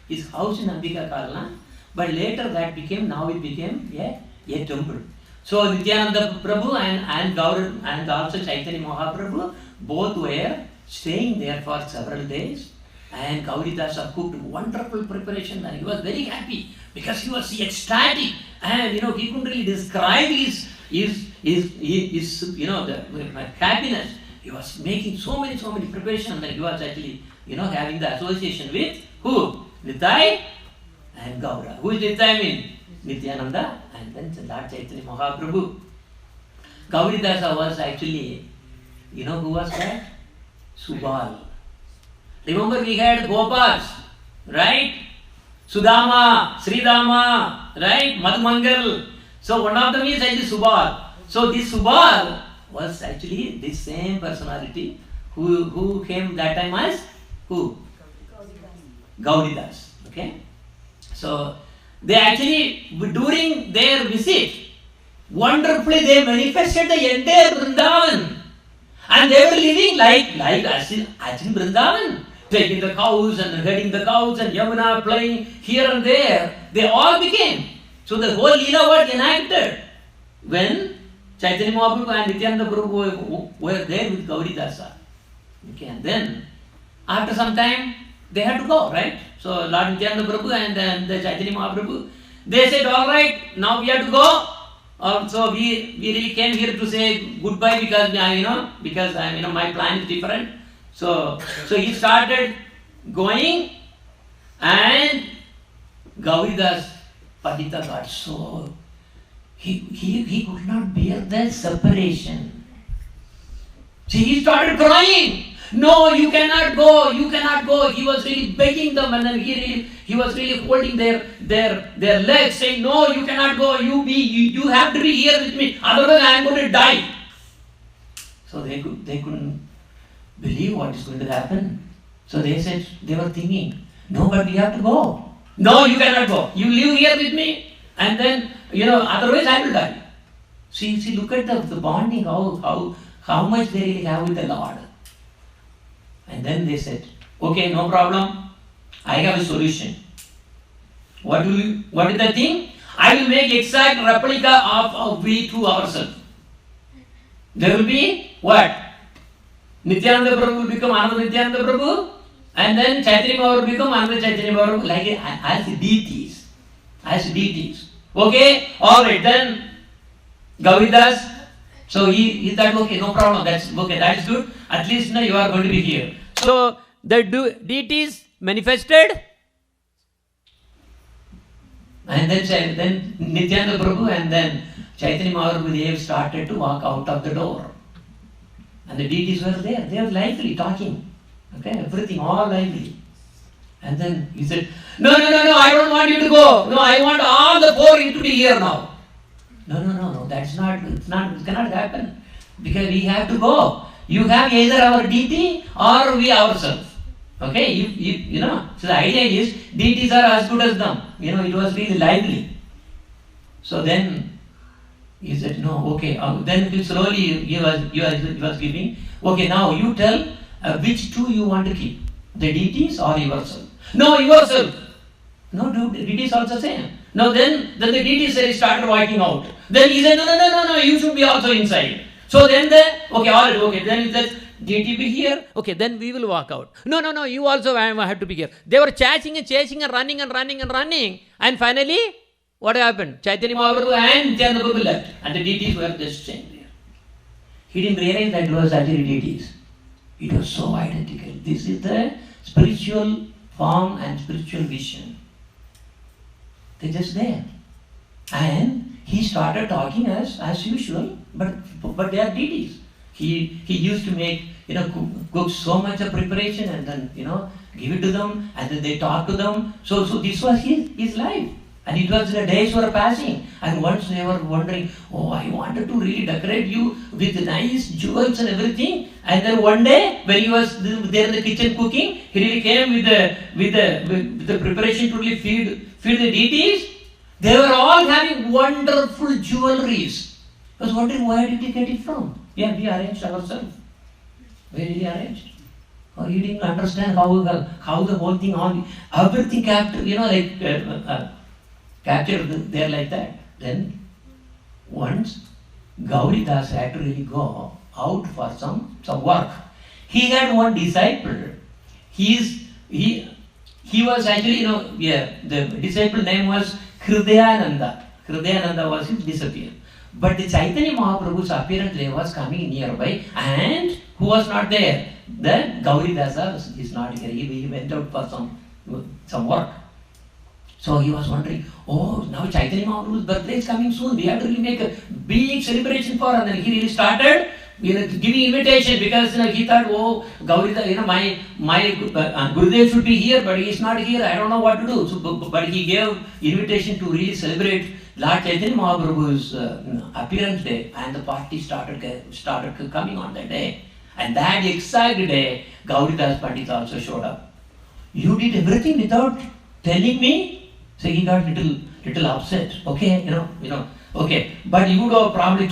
his house in Ambika Kalna. But later it became a temple. So Nityananda Prabhu and Gaur and also Chaitanya Mahaprabhu both were staying there for several days. And Gauri Dasa cooked wonderful preparation and he was very happy because he was ecstatic and he couldn't really describe his the happiness. He was making so many preparations that he was actually having the association with who? Nitai and Gaura. Who is Nitai mean? Nityananda and then Lord Chaitanya Mahaprabhu. Gauridasa was actually, you know who was that? Subal. Remember we had Gopals, right? Sudama, Sridama, right? Madhumangal. So one of them is actually Subal. So this Subal was actually this same personality who came that time as who? Gauridas. Okay? So they actually, during their visit, wonderfully they manifested the entire Vrindavan. And they were living like as in Vrindavan, taking the cows and herding the cows and Yamuna playing here and there. They all became. So the whole Leela was enacted when Chaitanya Mahaprabhu and Nityananda Prabhu were there with Gauridasa. Okay, and then after some time they had to go, right? So Lord Nityananda Prabhu and the Chaitanya Mahaprabhu, they said, all right, now we have to go. So we really came here to say goodbye because my plan is different. So he started going, and Gauridas Pandita got so he could not bear the separation. See, he started crying. No, you cannot go, you cannot go. He was really begging them, and then he was really holding their legs, saying, no, you cannot go, you have to be here with me, otherwise I am going to die. So they couldn't believe what is going to happen. So they said, they were thinking, no, but we have to go. No, you cannot go. You live here with me, and then, otherwise I will die. See, look at the bonding, how much they really have with the Lord. And then they said, okay, no problem. I have a solution. What is the thing? I will make exact replica of we two ourselves. There will be what? Nityananda Prabhu will become another Nityananda Prabhu, and then Chaitanya Mahaprabhu will become another Chaitanya Mahaprabhu, like as deities. As deities. Okay? Alright, then Gauridas. So he thought, okay, no problem, that is good. At least now you are going to be here. So the deities manifested, and then Nityananda Prabhu and then Chaitanya Mahaprabhu, they started to walk out of the door. And the deities were there. They were lively, talking. Okay, everything, all lively. And then he said, no, I don't want you to go. No, I want all the four to be here now. No, it cannot happen. Because we have to go. You have either our deity or we ourselves. Okay, so the idea is, deities are as good as them. It was really lively. So then he said, no, okay. Then slowly he was giving, okay, now you tell which two you want to keep, the deities or yourself. No, yourself. No, deities also same. No, then the deities started walking out. Then he said, no, you should be also inside. So then then he said, deity be here. Okay, then we will walk out. No, you also have to be here. They were chasing and running. And finally, what happened? Chaitanya Mahaprabhu and Nityananda Prabhu left. And the deities were just staying there. He didn't realize that it was actually deities. It was so identical. This is the spiritual form and spiritual vision. They're just there. And he started talking as usual, but they are deities. He used to make, cook so much of preparation and then, give it to them, and then they talk to them. So this was his life. And it was the days were passing. And once they were wondering, I wanted to really decorate you with nice jewels and everything. And then one day, when he was there in the kitchen cooking, he really came with the preparation to really feed the deities. They were all having wonderful jewelries. I was wondering, where did he get it from? Yeah, we arranged ourselves. Where did he arrange? Or he didn't understand how the whole thing, everything captured, captured there like that. Then once Gauridas had to really go out for some work. He had one disciple. He was actually, the disciple name was Hridayananda. Hridayananda was his disciple. But the Chaitanya Mahaprabhu's apparently was coming nearby, and who was not there? The Gauridasa is not here. He went out for some work. So he was wondering, oh, now Chaitanya Mahaprabhu's birthday is coming soon. We have to really make a big celebration for her. And then he really started giving invitation because he thought, oh, Gaurita, my Gurudev should be here, but he is not here. I don't know what to do. So, but he gave invitation to really celebrate Lord Chaitanya Mahaprabhu's appearance day, and the party started coming on that day. And that exact day, Gauridas Pandit also showed up. You did everything without telling me? So he got little upset. Okay, okay. But you would have probably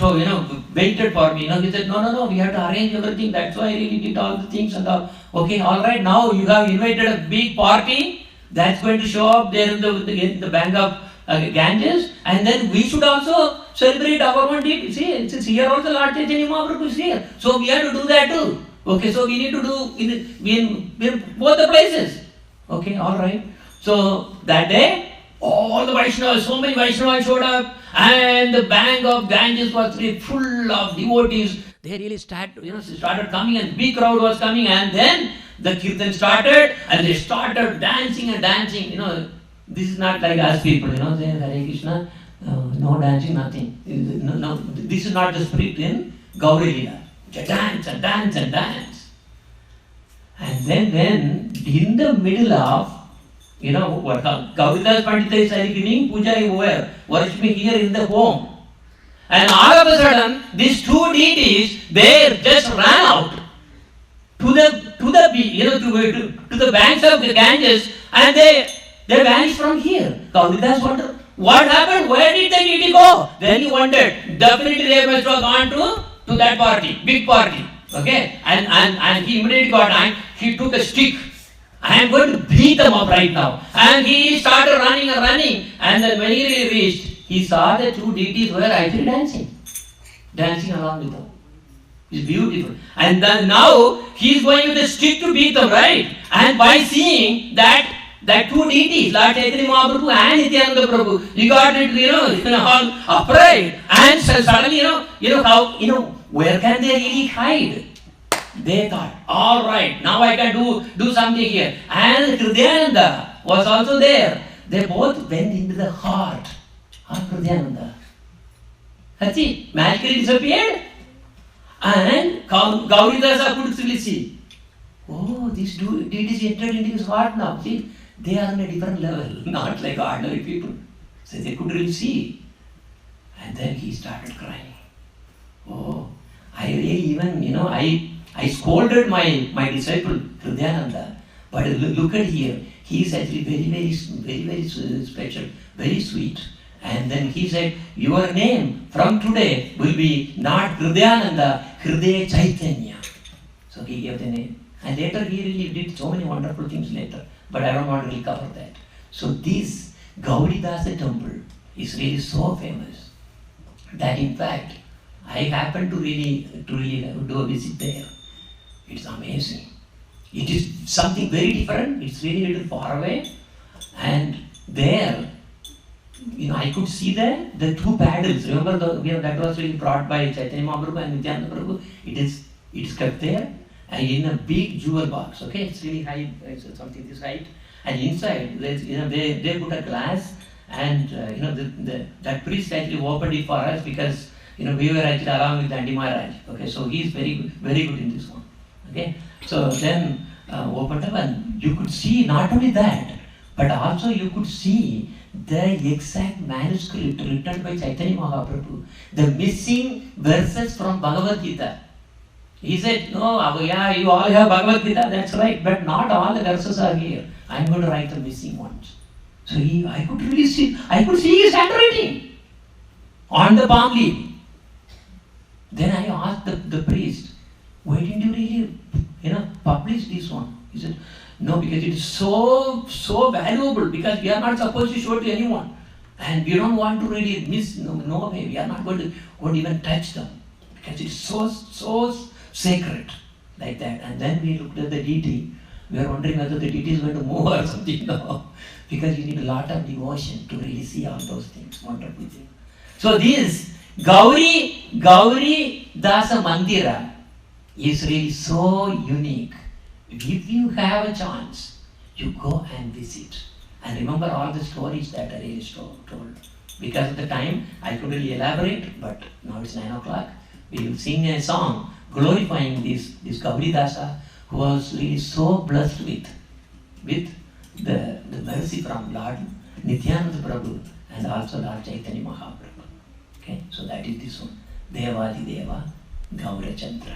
waited for me. He said, no, we have to arrange everything. That's why I really did all the things and all. Okay, all right. Now you have invited a big party that's going to show up there in the bank of Ganges, and then we should also celebrate our own deity. See, it's here also Lord Chaitanya Mahaprabhu is here. So we have to do that too. Okay, so we need to do in both the places. Okay, all right. So that day, all the Vaishnavas, so many Vaishnavas showed up, and the bank of Ganges was really full of devotees. They really started coming, and big crowd was coming, and then the kirtan started, and they started dancing and dancing. This is not like us people, saying Hare Krishna, no dancing, nothing. No, this is not the spirit in Gauri Lila. Dance and dance and dance. And then in the middle of what Gauridas Pandita is giving puja over, worshipping here in the home. And all of a sudden, these two deities, they just ran out to the banks of the Ganges, and they vanished from here. Gauridas wondered, what happened? Where did the deity go? Then he wondered, definitely they must have gone to that party, big party. Okay? And he immediately got angry. He took a stick. I am going to beat them up right now. And he started running. And then when he really reached, he saw the two deities were actually dancing along with them. It's beautiful. And then now he is going with a stick to beat them, right? And by seeing that two deities, Lord Chaitanya Mahaprabhu and Nityananda Prabhu, he got into all afraid. And suddenly, how where can they really hide? They thought, all right, now I can do something here. And Hridayananda was also there. They both went into the heart of Hridayananda. That's it. Magically disappeared. And Gauridasa could really see. Oh, these two deities entered into his heart now. See, they are on a different level, not like ordinary people. So they could really see. And then he started crying. Oh, I really even, I scolded my disciple Hridayananda, but look at here, he is actually very special, very sweet. And then he said, your name from today will be not Hridayananda, Hridaya Chaitanya. So he gave the name. And later he really did so many wonderful things later, but I don't want to really cover that. So this Gauridasa temple is really so famous that in fact I happened to really do a visit there. It's amazing. It is something very different. It's really a little far away. And there, I could see the two paddles. Remember that was really brought by Chaitanya Mahaprabhu and Nityananda Prabhu. It is kept there and in a big jewel box. Okay, it's really high. It's something this height. And inside, they put a glass, and that priest actually opened it for us because we were actually along with Dandi Maharaj. Okay, so he is very very good in this one. Okay, so then opened up, and you could see not only that, but also you could see the exact manuscript written by Chaitanya Mahaprabhu, the missing verses from Bhagavad Gita. He said, no, yeah, you all have Bhagavad Gita, that's right, but not all the verses are here. I'm going to write the missing ones. So I could see his handwriting on the palm leaf. Then I asked the priest, why didn't you really, publish this one? He said, no, because it is so valuable, because we are not supposed to show it to anyone. And we don't want to really no way, we are not going to even touch them. Because it is so sacred, like that. And then we looked at the deity. We are wondering whether the deity is going to move or something. No, because you need a lot of devotion to really see all those things, wonderful things. So this Gauri Dasa Mandira is really so unique. If you have a chance, you go and visit. And remember all the stories that I really told. Because of the time, I couldn't really elaborate, but now it's 9 o'clock. We will sing a song glorifying this Gauri Dasa, who was really so blessed with the mercy from Lord Nityananda Prabhu and also Lord Chaitanya Mahaprabhu. Okay, so that is this one. Devadi Deva Gaura Chandra.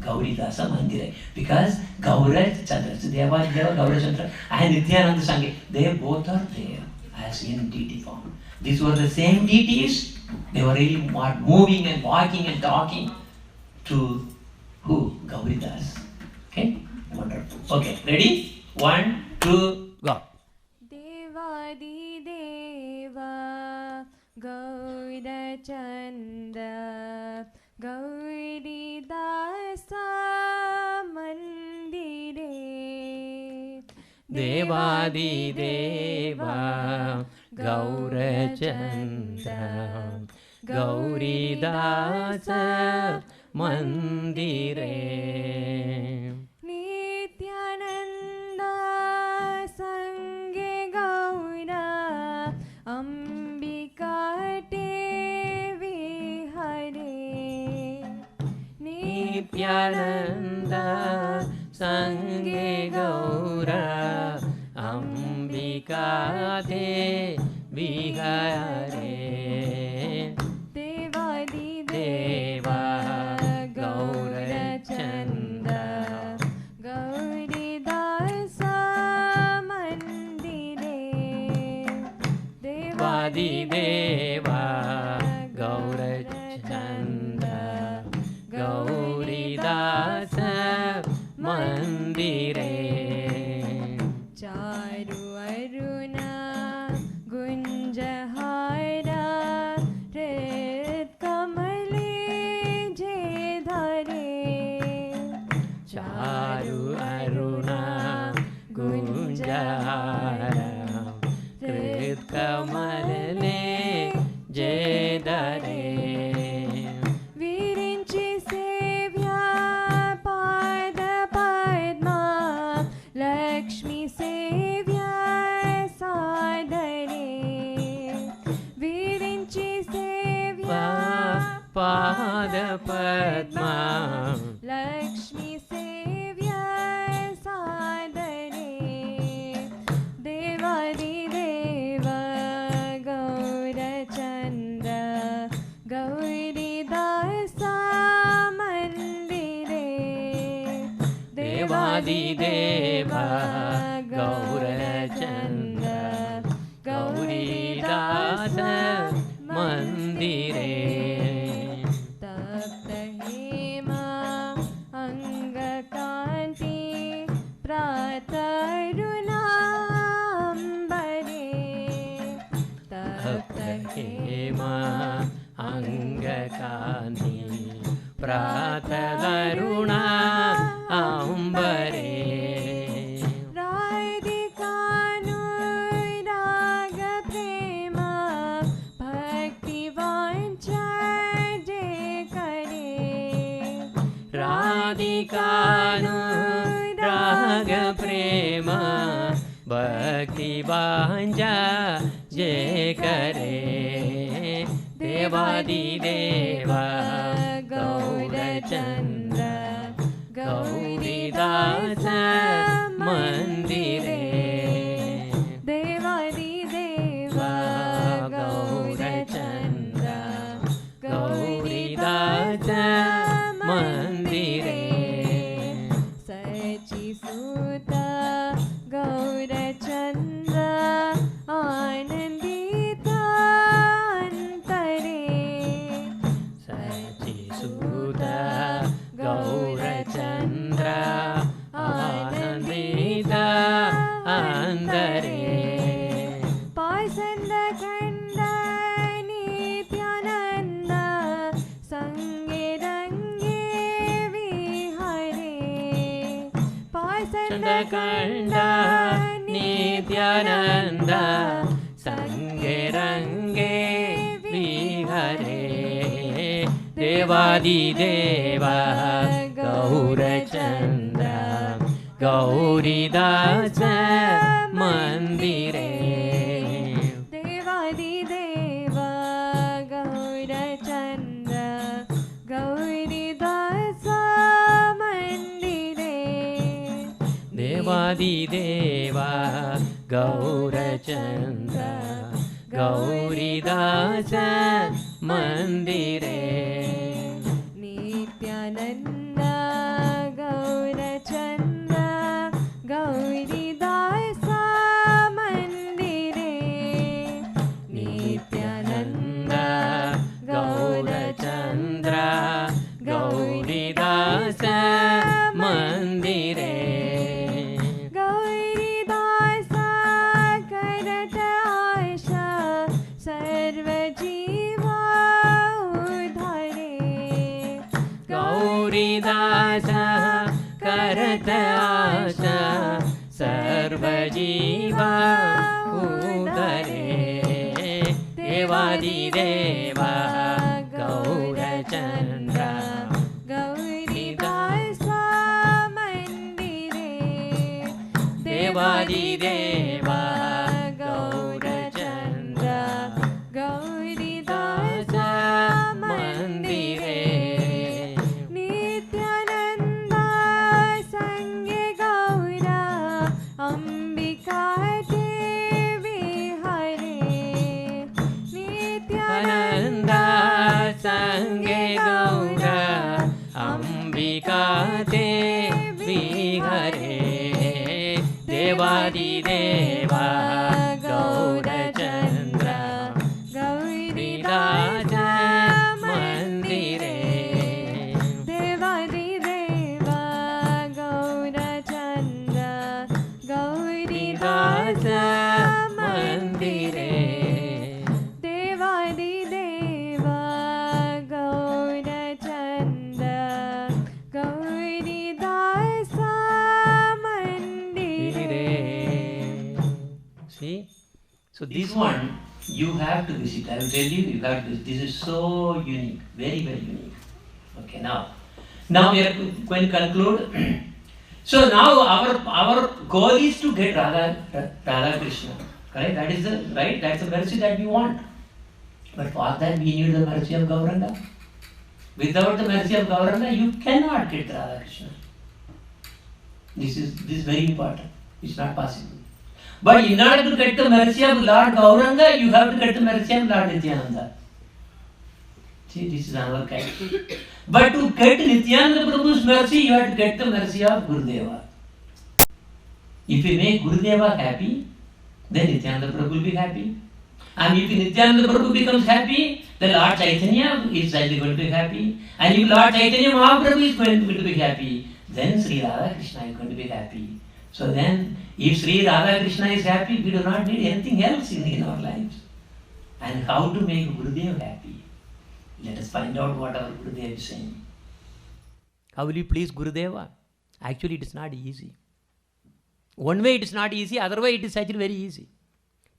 Gauri Dasa Mandira. Because Gaura Chandra, so Devadi Deva Gaura Chandra and Nityananda Sanghe, they both are there as in deity form. These were the same deities. They were really moving and walking and talking to who? Gauri Das. Okay? Wonderful. Okay, ready? 1, 2, go. Devadi Deva Gaura Chandra Gauri Dasa Mandire. Devadi Deva Gaura Chandra Gauri Dasa Mandire. Nityananda Sanghe Gaura Ambika Devi Hare. Nityananda Sanghe Gaura Ambika Devi Hare. Devadi Deva Gaura Chandra Gauri Dasa Mandire. Devadi Deva Gaura Chandra Gauri Dasa Mandire. Charu Aruna Gunjahara Red Kamale Jedhare. Charu Aruna Gunjara Krit Kamalale Jedare. Virinchi Sevya Pada Padma Lakshmi Sevya Sadare. Virinchi Sevya Pada Padma Lakshmi Sevya Sadare. Devadi Deva Gaura Chandra Gauri Dasa Mandire. Devadi Deva Gaura Chandra Gauri Dasa Mandire. Tapta Hema Anga Kanti Prataruna Ambare. Tapta Hema Anga Kanti Pratadaruna Ambare. Radhikanu Raga Prema Bhakti Vancha Je Kare. Radhikanu Raga Prema Bhakti Vanja Je Kare. Devadi Deva Gaura Chandra Gauri Dasa Mandire. Devadi Deva Gaura Chandra Gauri Dasa Mandire. Sachi Sutta Gaura Chandra Anandita Antare. Sachi Sutta Gaura Chandra Anandita Andare. Pasanda Kanda Nityananda Sanghe Range Vihare. Pasanda Kanda Nityananda Sanghe Range Vihare. Devadi Deva Gaura Chandra Gauridas मन्दिरे देवादिदेव गौरचन्द्र गौरीदास मन्दिरे देवादिदेवा गौरचन्द्र गौरीदास मन्दिरे नित्यानन्द गौरचन्द्र गौरीदास मन्दिरे नित्यानन्द गौरचन्द्र गौरीदास मन्दिरे गौरीदास करत आशा सर्वजीवा उद्धरे गौरीदास करत आशा सर्वजीवा उदरे देवादिदेवा गौरचन्द्र गौरीदास मन्दिरे देवादिदेवा गौरचन्द्र गौरीदास मन्दिरे नित्यानन्द संगे गौरा अम्बिका देवी हरे आनन्द संगे गौरा अम्बिका देवी हरे देवादिदेवा गौरचन्द्र गौरीदास मन्दिरे देवादिदेव गौरचन्द्र गौरीदास मन्दिरे देवादिदेव गौरचन्द्र गौरीदास मन्दिरे See? So this one you have to visit. I will tell you, you have to visit. This is so unique, very, very unique. Okay, now we are going to conclude. So now our goal is to get Radha Krishna. Correct? That is the right. That's the mercy that we want. But for that we need the mercy of Gauranga. Without the mercy of Gauranga, you cannot get Radha Krishna. This is very important. It's not possible. But in order to get the mercy of Lord Gauranga, you have to get the mercy of Lord Nityananda. See, this is another kind. But to get Nityananda Prabhu's mercy, you have to get the mercy of Gurudeva. If you make Gurudeva happy, then Nityananda Prabhu will be happy. And if Nityananda Prabhu becomes happy, then Lord Chaitanya is likely going to be happy. And if Lord Chaitanya Mahaprabhu is going to be happy, then Sri Radha Krishna is going to be happy. So then, if Sri Radha Krishna is happy, we do not need anything else in our lives. And how to make Gurudev happy? Let us find out what our Gurudev is saying. How will you please Gurudeva? Actually, it is not easy. One way it is not easy, other way it is actually very easy.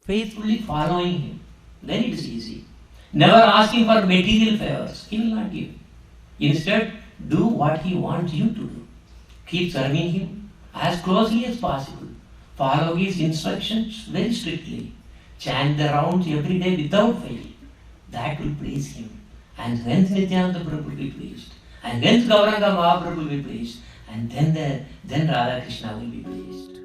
Faithfully following him, then it is easy. Never asking for material favors, he will not give. Instead, do what he wants you to do. Keep serving him as closely as possible. Follow his instructions very strictly. Chant the rounds every day without fail. That will please him. And hence Nityananda Prabhu will be pleased. And hence Gauranga Mahaprabhu will be pleased. And then Radha Krishna will be pleased.